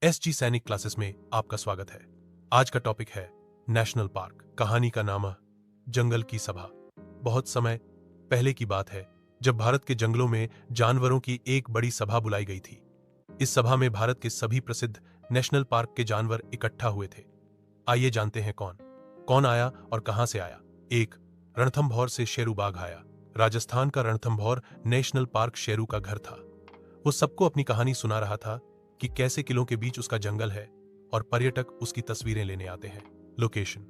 SG सैनिक classes में आपका स्वागत है। आज का टॉपिक है नेशनल पार्क। कहानी का नाम है जंगल की सभा। बहुत समय पहले की बात है जब भारत के जंगलों में जानवरों की एक बड़ी सभा बुलाई गई थी। इस सभा में भारत के सभी प्रसिद्ध नेशनल पार्क के जानवर इकट्ठा हुए थे। आइए जानते हैं कौन कौन आया और कहां से आया। एक, रणथंभौर से शेरू बाघ आया। राजस्थान का रणथंभौर नेशनल पार्क शेरू का घर था। वो सबको अपनी कहानी सुना रहा था कि कैसे किलों के बीच उसका जंगल है और पर्यटक उसकी तस्वीरें लेने आते हैं। Location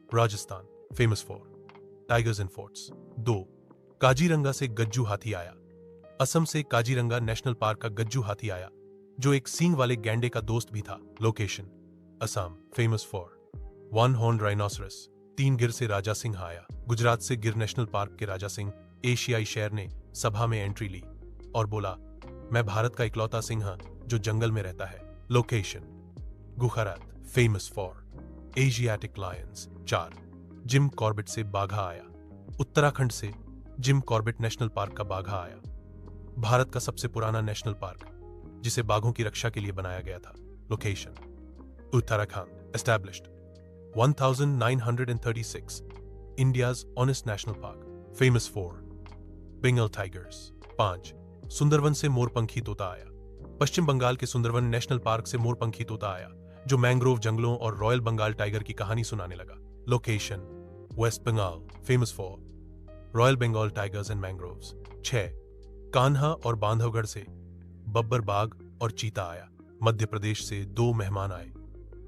Rajasthan, famous for tigers and forts. 2, Kaziranga से गज्जू हाथी आया। असम से काजीरंगा नेशनल पार्क का गज्जू हाथी आया जो एक सींग वाले गैंडे का दोस्त भी था। Location Assam, famous for one horn rhinoceros. 3 गिर से राजा सिंह आया। गुजरात से गिर नेशनल पार्क के राजा सिंह एशियाई शेर ने सभा में एंट्री ली और बोला, मैं भारत का इकलौता सिंह जो जंगल में रहता है। Location Gujarat, famous for Asiatic Lions. 4, Jim Corbett से बाघा आया। उत्तराखंड से जिम कॉर्बेट नेशनल पार्क का बाघा आया। भारत का सबसे पुराना नेशनल पार्क जिसे बाघों की रक्षा के लिए बनाया गया था। Location Uttarakhand, established 1936, India's honest national park, famous for Bengal tigers. 5, Sundarvan से मोरपंखी तोता आया। पश्चिम बंगाल के सुंदरवन नेशनल पार्क से मोरपंखी तोता आया जो मैंग्रोव जंगलों और रॉयल बंगाल टाइगर की कहानी सुनाने लगा। Location west Bengal, famous for royal Bengal tigers and mangroves. 6, Kanha और बांधवगढ़ से बब्बर बाघ और चीता आया। मध्य प्रदेश से 2 मेहमान आए,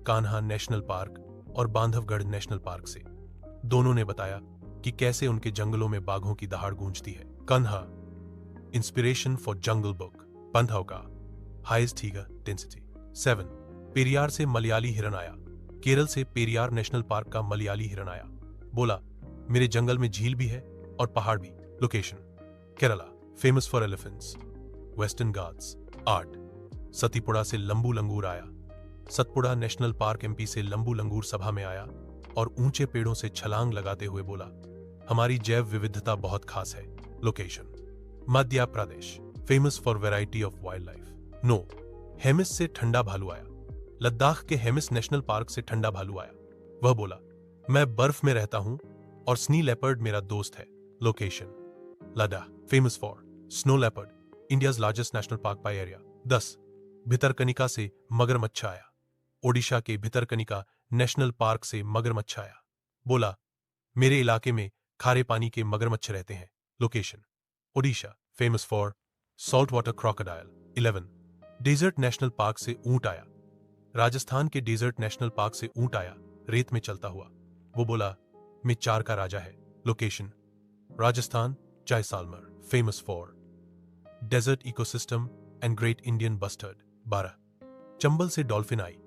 कान्हा नेशनल पार्क और बांधवगढ़ नेशनल पार्क से। दोनों ने बताया कि कैसे उनके जंगलों में बाघों की दहाड़ गूंजती है। Kanha inspiration for jungle book, Bandhavgarh highest tiger density. 7, Periyar से मलयाली हिरन आया। केरल से पेरियार नेशनल पार्क का मलयाली हिरन आया, बोला, मेरे जंगल में झील भी है और पहाड़ भी। Location Kerala, famous for elephants, western Ghats. 8, सतीपुड़ा से लंबू लंगूर आया। सतपुड़ा नेशनल पार्क एमपी से लंबू लंगूर सभा में आया और ऊंचे पेड़ों से छलांग लगाते हुए बोला, हमारी जैव विविधता बहुत खास है। Location Madhya Pradesh, famous for variety of wild life. 9, Hemis से ठंडा भालू आया। लद्दाख के हेमिस नेशनल पार्क से ठंडा भालू आया। वह बोला, मैं बर्फ में रहता हूं और स्नी लेपर्ड मेरा दोस्त है। Location Ladakh, famous for snow leopard, India's largest national park by area. 10, Bhitarkanika से मगरमच्छ आया। ओडिशा के भितरकनिका नेशनल पार्क से मगरमच्छ आया, बोला, मेरे इलाके में खारे पानी के मगरमच्छ रहते हैं। Location Odisha, famous for saltwater crocodile. 11, desert national park से ऊंट आया। राजस्थान के डेजर्ट नेशनल पार्क से ऊंट आया रेत में चलता हुआ। वो बोला, मैं 4 का राजा है। Location Rajasthan, Jaisalmer, famous for desert ecosystem and great Indian bustard. 12, Chambal से डॉल्फिन आई।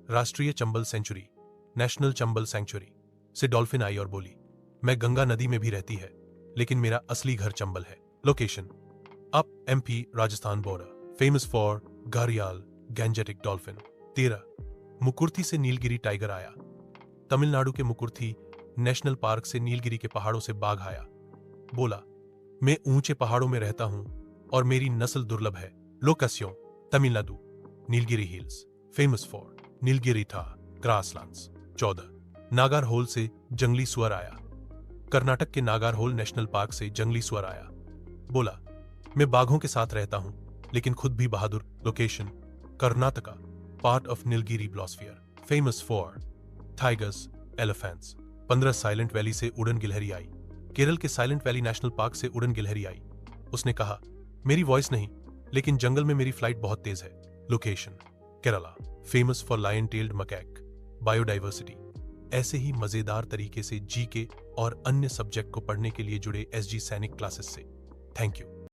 राष्ट्रीय Chambal sanctuary national Chambal sanctuary से डॉल्फिन आई और बोली, मैं गंगा नदी में भी रहती है लेकिन मेरा असली घर चंबल है। Location up MP Rajasthan border, famous for घड़ियाल गैंजेटिक डॉल्फिन। 13, मुकुर्थी से नीलगिरी टाइगर आया। तमिलनाडु के मुकुर्थी नेशनल पार्क से नीलगिरी के पहाड़ों से बाघ आया, बोला, मैं ऊंचे पहाड़ों में रहता हूं और मेरी नस्ल दुर्लभ है। Location Tamil Nadu, Nilgiri hills, famous for Nilgiri था ग्रासलैंड्स। 14, नागारहोल से जंगली सुअर आया। कर्नाटक के नागारहोल नेशनल पार्क से जंगली सुअर आया, बोला, मैं बाघों के साथ रहता हूं लेकिन खुद भी बहादुर। Location Karnataka, part of Nilgiri biosphere, famous for tigers, elephants. 15, Silent Valley से उड़न गिलहरी आई। केरल के साइलेंट वैली नेशनल पार्क से उड़न गिलहरी आई। उसने कहा, मेरी वॉइस नहीं लेकिन जंगल में मेरी फ्लाइट बहुत तेज है। Location Kerala, famous for lion tailed macaque, biodiversity. ऐसे ही मजेदार तरीके से जीके और अन्य सब्जेक्ट को पढ़ने के लिए जुड़े एसजी सैनिक क्लासेस से। Thank you.